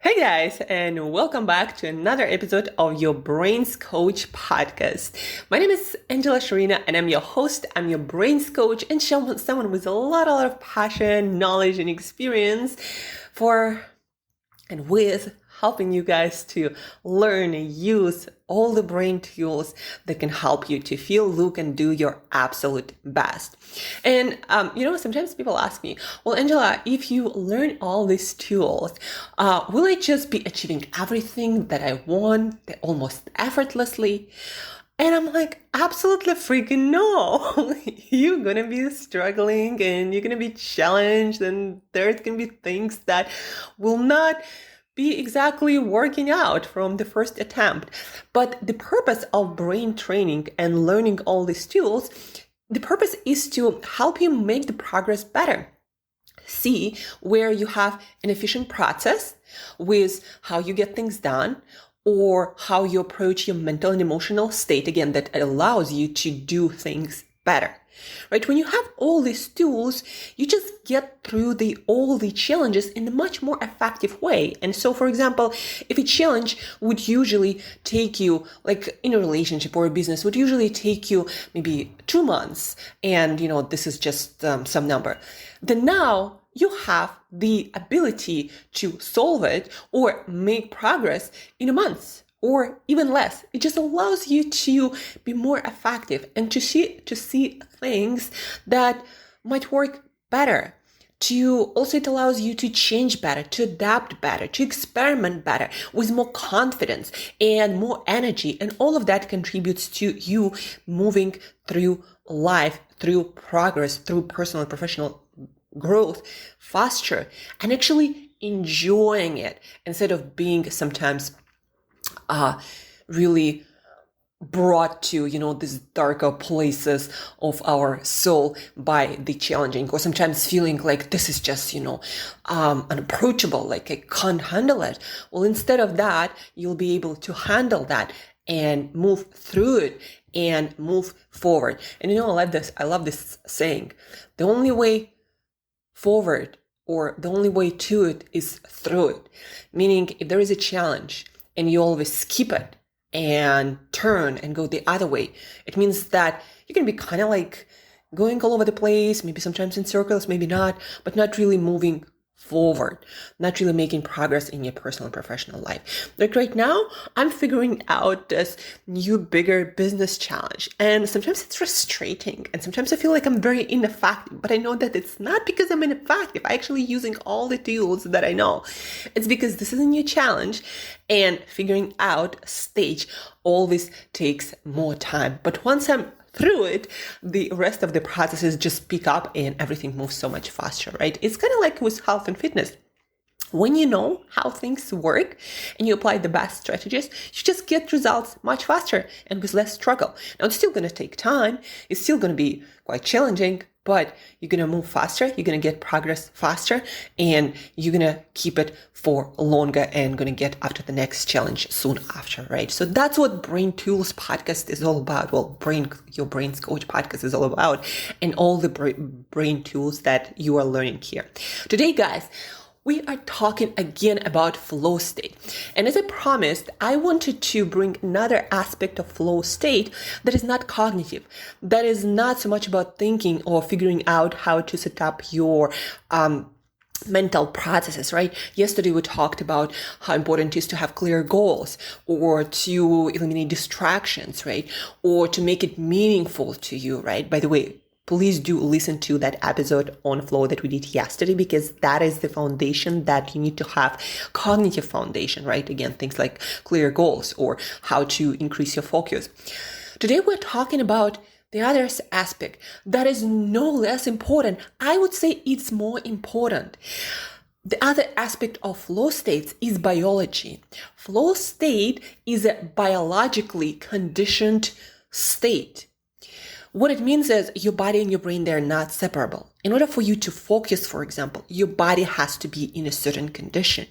Hey guys, and welcome back to another episode of your Brains Coach podcast. My name is Shurina, and I'm your host. I'm your Brains Coach and someone with a lot of passion, knowledge, and experience with helping you guys to learn and use all the brain tools that can help you to feel, look, and do your absolute best. And, sometimes people ask me, well, Angela, if you learn all these tools, will I just be achieving everything that I want almost effortlessly? And I'm like, absolutely freaking no. You're going to be struggling and you're going to be challenged, and there's going to be things that will not be exactly working out from the first attempt. But the purpose of brain training and learning all these tools, the purpose is to help you make the progress better. See where you have an efficient process with how you get things done, or how you approach your mental and emotional state, again, that allows you to do things better. Right? When you have all these tools, you just get through all the challenges in a much more effective way. And so, for example, if a challenge would usually take you, like in a relationship or a business, would usually take you maybe 2 months, and this is just some number, then now you have the ability to solve it or make progress in a month, or even less. It just allows you to be more effective and to see things that might work better. It allows you to change better, to adapt better, to experiment better with more confidence and more energy. And all of that contributes to you moving through life, through progress, through personal and professional growth faster, and actually enjoying it instead of being sometimes really brought to, these darker places of our soul by the challenging, or sometimes feeling like this is just, unapproachable, like I can't handle it. Well, instead of that, you'll be able to handle that and move through it and move forward. And I love this saying, the only way forward, or the only way to it, is through it. Meaning, if there is a challenge and you always skip it and turn and go the other way, it means that you can be kind of like going all over the place, maybe sometimes in circles, maybe not, but not really moving forward, not really making progress in your personal and professional life. Like right now, I'm figuring out this new, bigger business challenge. And sometimes it's frustrating. And sometimes I feel like I'm very ineffective. But I know that it's not because I'm ineffective. I'm actually using all the tools that I know. It's because this is a new challenge. And figuring out a stage always takes more time. But once I'm through it, the rest of the processes just pick up and everything moves so much faster, right? It's kind of like with health and fitness. When you know how things work and you apply the best strategies, you just get results much faster and with less struggle. Now, it's still going to take time. It's still going to be quite challenging, but you're going to move faster. You're going to get progress faster, and you're going to keep it for longer and going to get after the next challenge soon after, right? So that's what Brain Tools podcast is all about. Well, your Brains Coach podcast is all about, and all the brain tools that you are learning here. Today, guys, we are talking again about flow state. And as I promised, I wanted to bring another aspect of flow state that is not cognitive, that is not so much about thinking or figuring out how to set up your mental processes, right? Yesterday we talked about how important it is to have clear goals, or to eliminate distractions, right? Or to make it meaningful to you, right? By the way, please do listen to that episode on flow that we did yesterday, because that is the foundation that you need to have, cognitive foundation, right? Again, things like clear goals or how to increase your focus. Today, we're talking about the other aspect that is no less important. I would say it's more important. The other aspect of flow states is biology. Flow state is a biologically conditioned state. What it means is your body and your brain, they're not separable. In order for you to focus, for example, your body has to be in a certain condition,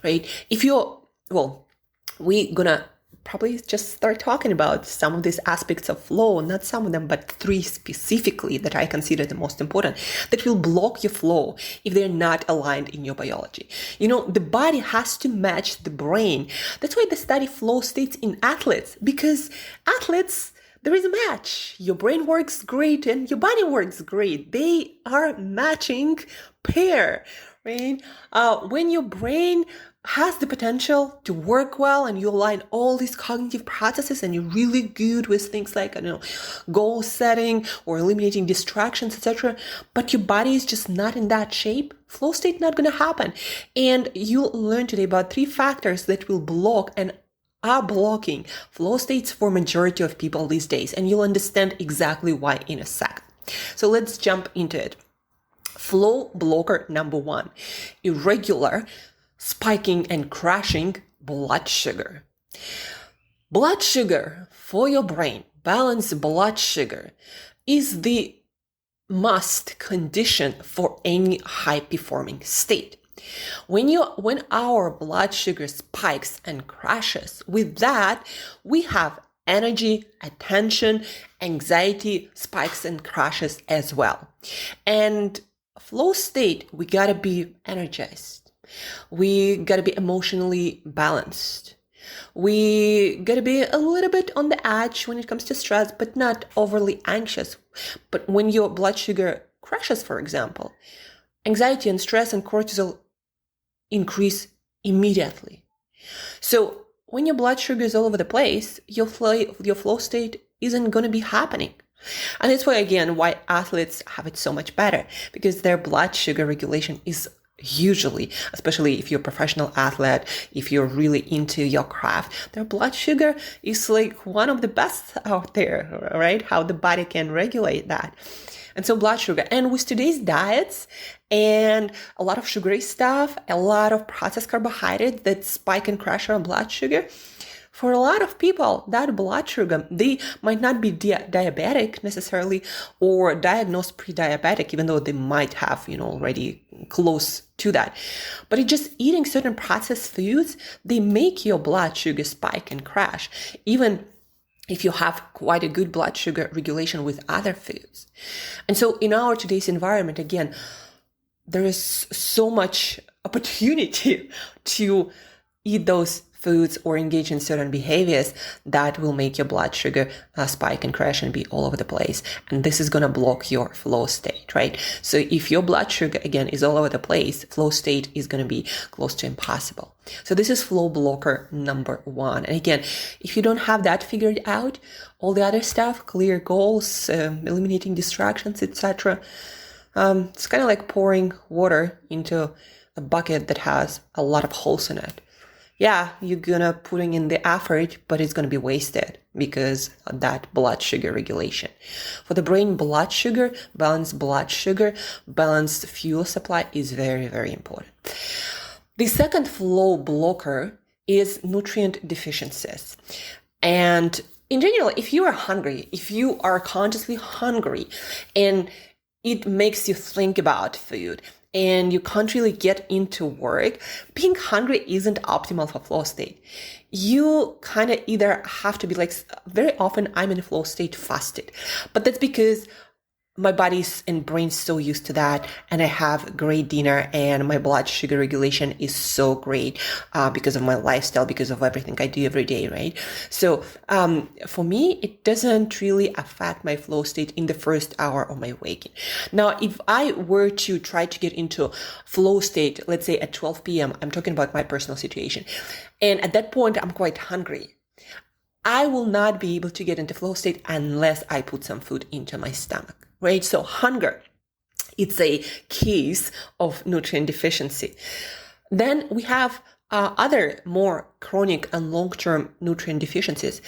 right? We're gonna probably just start talking about some of these aspects of flow, not some of them, but 3 specifically that I consider the most important, that will block your flow if they're not aligned in your biology. The body has to match the brain. That's why they study flow states in athletes, because athletes, there is a match. Your brain works great and your body works great. They are matching pair, right? When your brain has the potential to work well and you align all these cognitive processes and you're really good with things like, goal setting or eliminating distractions, etc., but your body is just not in that shape, flow state not going to happen. And you'll learn today about 3 factors that will block and are blocking flow states for majority of people these days. And you'll understand exactly why in a sec. So let's jump into it. Flow blocker number 1, irregular spiking and crashing blood sugar. Blood sugar for your brain, balanced blood sugar, is the must condition for any high performing state. When our blood sugar spikes and crashes, with that, we have energy, attention, anxiety spikes and crashes as well. And flow state, we gotta be energized. We gotta be emotionally balanced. We gotta be a little bit on the edge when it comes to stress, but not overly anxious. But when your blood sugar crashes, for example, anxiety and stress and cortisol increase immediately. So when your blood sugar is all over the place, your flow state isn't going to be happening. And that's why, again, why athletes have it so much better, because their blood sugar regulation is usually, especially if you're a professional athlete, if you're really into your craft, their blood sugar is like one of the best out there, right? How the body can regulate that. And so blood sugar, and with today's diets and a lot of sugary stuff, a lot of processed carbohydrates that spike and crash our blood sugar, for a lot of people, that blood sugar, they might not be diabetic necessarily or diagnosed pre-diabetic, even though they might have, already close to that. But it's just eating certain processed foods, they make your blood sugar spike and crash, even if you have quite a good blood sugar regulation with other foods. And so in our today's environment, again, there is so much opportunity to eat those foods or engage in certain behaviors that will make your blood sugar spike and crash and be all over the place. And this is going to block your flow state, right? So if your blood sugar, again, is all over the place, flow state is going to be close to impossible. So this is flow blocker number 1. And again, if you don't have that figured out, all the other stuff, clear goals, eliminating distractions, etc., it's kind of like pouring water into a bucket that has a lot of holes in it. Yeah, you're gonna putting in the effort, but it's gonna be wasted because of that blood sugar regulation. For the brain, balanced fuel supply is very, very important. The second flow blocker is nutrient deficiencies. And in general, if you are hungry, if you are consciously hungry and it makes you think about food, and you can't really get into work, being hungry isn't optimal for flow state. You kind of either have to be very often I'm in a flow state fasted, but that's because my body's and brain's so used to that, and I have great dinner, and my blood sugar regulation is so great because of my lifestyle, because of everything I do every day, right? So for me, it doesn't really affect my flow state in the first hour of my waking. Now, if I were to try to get into flow state, let's say at 12 p.m., I'm talking about my personal situation, and at that point, I'm quite hungry, I will not be able to get into flow state unless I put some food into my stomach. Right? So hunger, it's a case of nutrient deficiency. Then we have other more chronic and long-term nutrient deficiencies.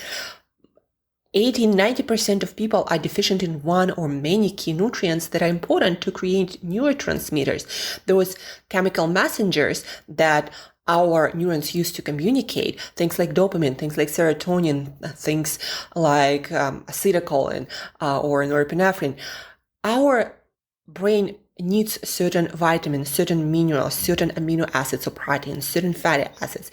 80-90% of people are deficient in one or many key nutrients that are important to create neurotransmitters, those chemical messengers that our neurons use to communicate, things like dopamine, things like serotonin, things like acetylcholine or norepinephrine. Our brain needs certain vitamins, certain minerals, certain amino acids or proteins, certain fatty acids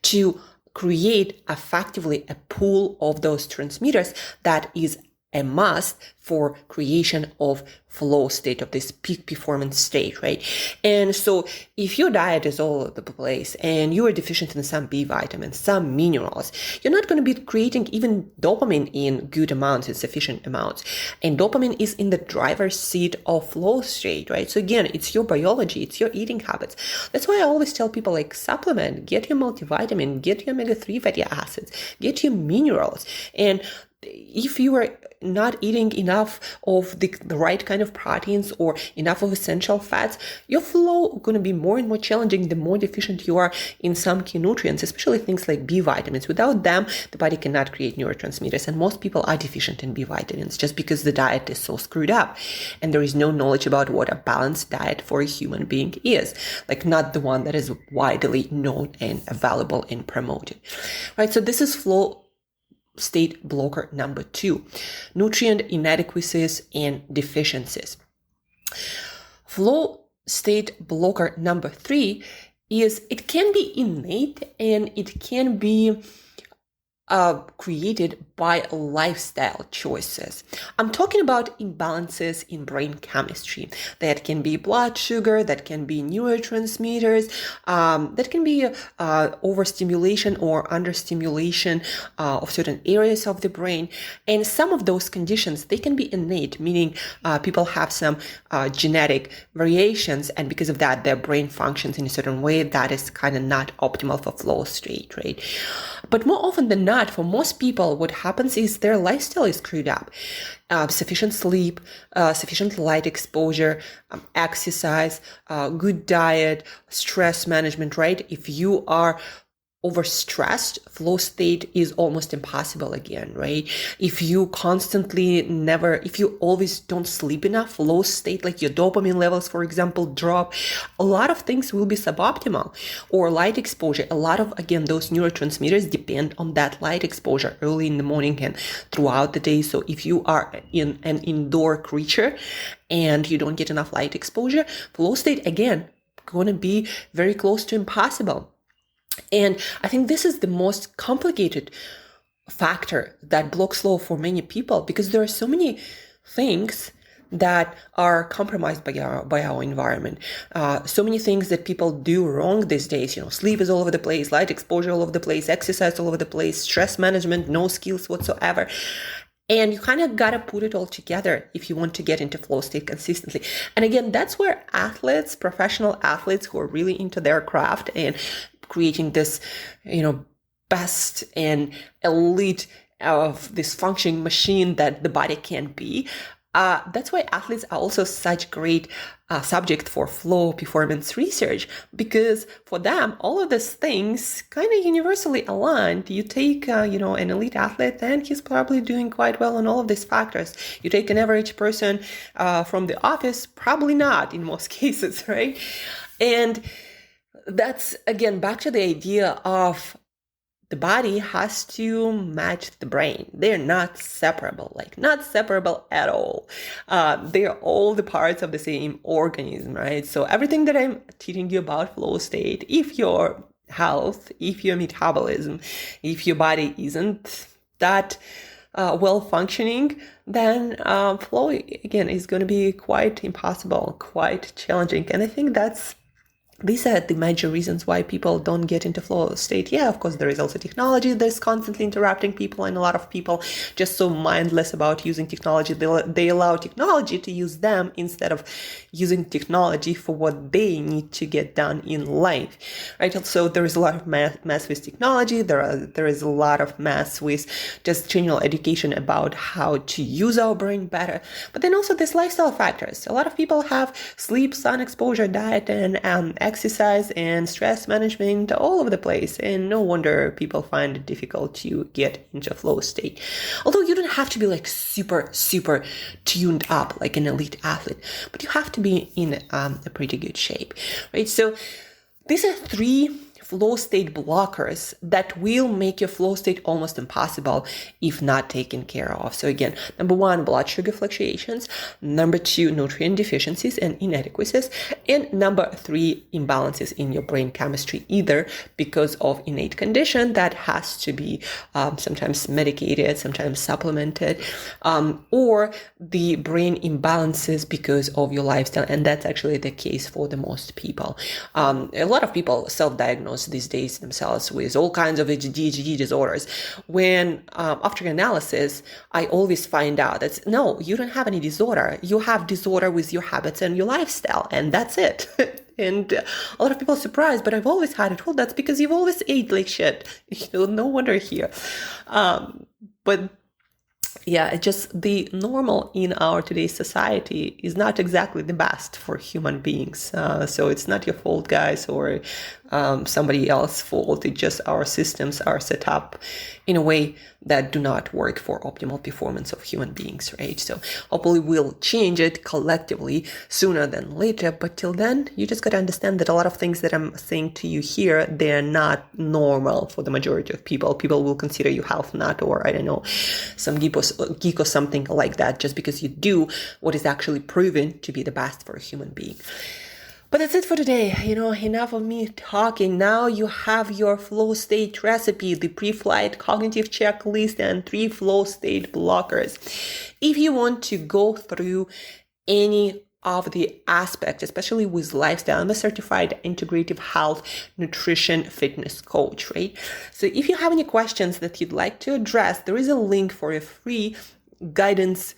to create effectively a pool of those transmitters that is a must for creation of flow state, of this peak performance state, right? And so if your diet is all over the place and you are deficient in some B vitamins, some minerals, you're not going to be creating even dopamine in good amounts, in sufficient amounts. And dopamine is in the driver's seat of flow state, right? So again, it's your biology, it's your eating habits. That's why I always tell people, like, supplement, get your multivitamin, get your omega-3 fatty acids, get your minerals. And if you are not eating enough of the right kind of proteins or enough of essential fats, your flow is going to be more and more challenging the more deficient you are in some key nutrients, especially things like B vitamins. Without them, the body cannot create neurotransmitters. And most people are deficient in B vitamins just because the diet is so screwed up. And there is no knowledge about what a balanced diet for a human being is, like not the one that is widely known and available and promoted, right? So this is flow state blocker number 2, nutrient inadequacies and deficiencies. Flow state blocker number 3 is, it can be innate and it can be created by lifestyle choices. I'm talking about imbalances in brain chemistry. That can be blood sugar, that can be neurotransmitters, that can be overstimulation or understimulation of certain areas of the brain. And some of those conditions, they can be innate, meaning people have some genetic variations, and because of that, their brain functions in a certain way that is kind of not optimal for flow state, right? But more often than not, for most people, what happens is their lifestyle is screwed up. Sufficient sleep, sufficient light exposure, exercise, good diet, stress management, right? If you are overstressed, flow state is almost impossible again, right? If you if you always don't sleep enough, flow state, like your dopamine levels, for example, drop, a lot of things will be suboptimal. Or light exposure, a lot of, again, those neurotransmitters depend on that light exposure early in the morning and throughout the day. So if you are in an indoor creature and you don't get enough light exposure, flow state, again, going to be very close to impossible. And I think this is the most complicated factor that blocks flow for many people, because there are so many things that are compromised by our environment. So many things that people do wrong these days. Sleep is all over the place, light exposure all over the place, exercise all over the place, stress management, no skills whatsoever. And you kind of got to put it all together if you want to get into flow state consistently. And again, that's where athletes, professional athletes who are really into their craft and creating this, best and elite of this functioning machine that the body can be. That's why athletes are also such great subject for flow performance research, because for them, all of these things kind of universally aligned. You take, an elite athlete, and he's probably doing quite well on all of these factors. You take an average person from the office, probably not in most cases, right? And that's, again, back to the idea of the body has to match the brain. They're not separable, not separable at all. They're all the parts of the same organism, right? So everything that I'm teaching you about flow state, if your health, if your metabolism, if your body isn't that well functioning, then flow, again, is going to be quite impossible, quite challenging. And I think these are the major reasons why people don't get into flow state. Yeah, of course, there is also technology that's constantly interrupting people, and a lot of people just so mindless about using technology. They allow technology to use them instead of using technology for what they need to get done in life, right? So there is a lot of mess with technology. There is a lot of mess with just general education about how to use our brain better. But then also there's lifestyle factors. A lot of people have sleep, sun exposure, diet, and exercise and stress management all over the place, and no wonder people find it difficult to get into flow state. Although you don't have to be super tuned up like an elite athlete, but you have to be in a pretty good shape, right? So these are 3 flow state blockers that will make your flow state almost impossible if not taken care of. So again, number one, blood sugar fluctuations. Number two, nutrient deficiencies and inadequacies. And number three, imbalances in your brain chemistry, either because of innate condition that has to be sometimes medicated, sometimes supplemented, or the brain imbalances because of your lifestyle. And that's actually the case for the most people. A lot of people self-diagnose these days themselves with all kinds of ADHD disorders, when after analysis, I always find out that no, you don't have any disorder. You have disorder with your habits and your lifestyle, and that's it. And a lot of people are surprised, but I've always had it. Well, that's because you've always ate like shit. No wonder here. But yeah, just the normal in our today's society is not exactly the best for human beings. So it's not your fault, guys, or somebody else's fault. It's just our systems are set up in a way that do not work for optimal performance of human beings, right? So hopefully we'll change it collectively sooner than later. But till then, you just got to understand that a lot of things that I'm saying to you here, they're not normal for the majority of people. People will consider you half nut, or I don't know, some geek or something like that, just because you do what is actually proven to be the best for a human being. But that's it for today. Enough of me talking. Now you have your flow state recipe, the pre-flight cognitive checklist, and 3 flow state blockers. If you want to go through any of the aspects, especially with lifestyle, I'm a certified integrative health, nutrition, fitness coach, right? So if you have any questions that you'd like to address, there is a link for a free guidance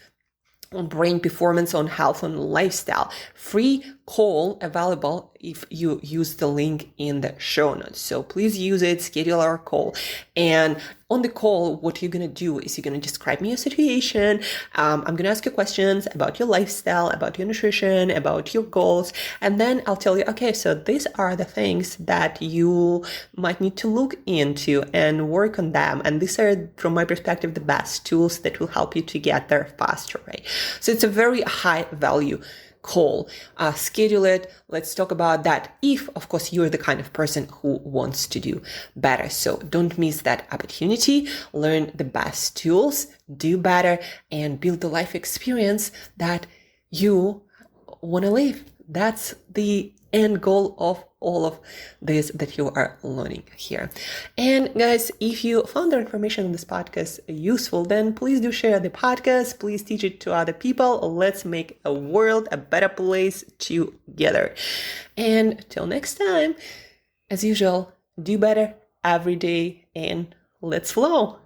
on brain performance, on health, on lifestyle. Free call available if you use the link in the show notes. So please use it, schedule our call. And on the call, what you're going to do is you're going to describe me your situation. I'm going to ask you questions about your lifestyle, about your nutrition, about your goals. And then I'll tell you, okay, so these are the things that you might need to look into and work on them. And these are, from my perspective, the best tools that will help you to get there faster, right? So it's a very high value call. Schedule it. Let's talk about that if, of course, you're the kind of person who wants to do better. So don't miss that opportunity. Learn the best tools, do better, and build the life experience that you want to live. That's the end goal of all of this that you are learning here. And guys, if you found the information on this podcast useful, then please do share the podcast. Please teach it to other people. Let's make a world a better place together. And till next time, as usual, do better every day and let's flow.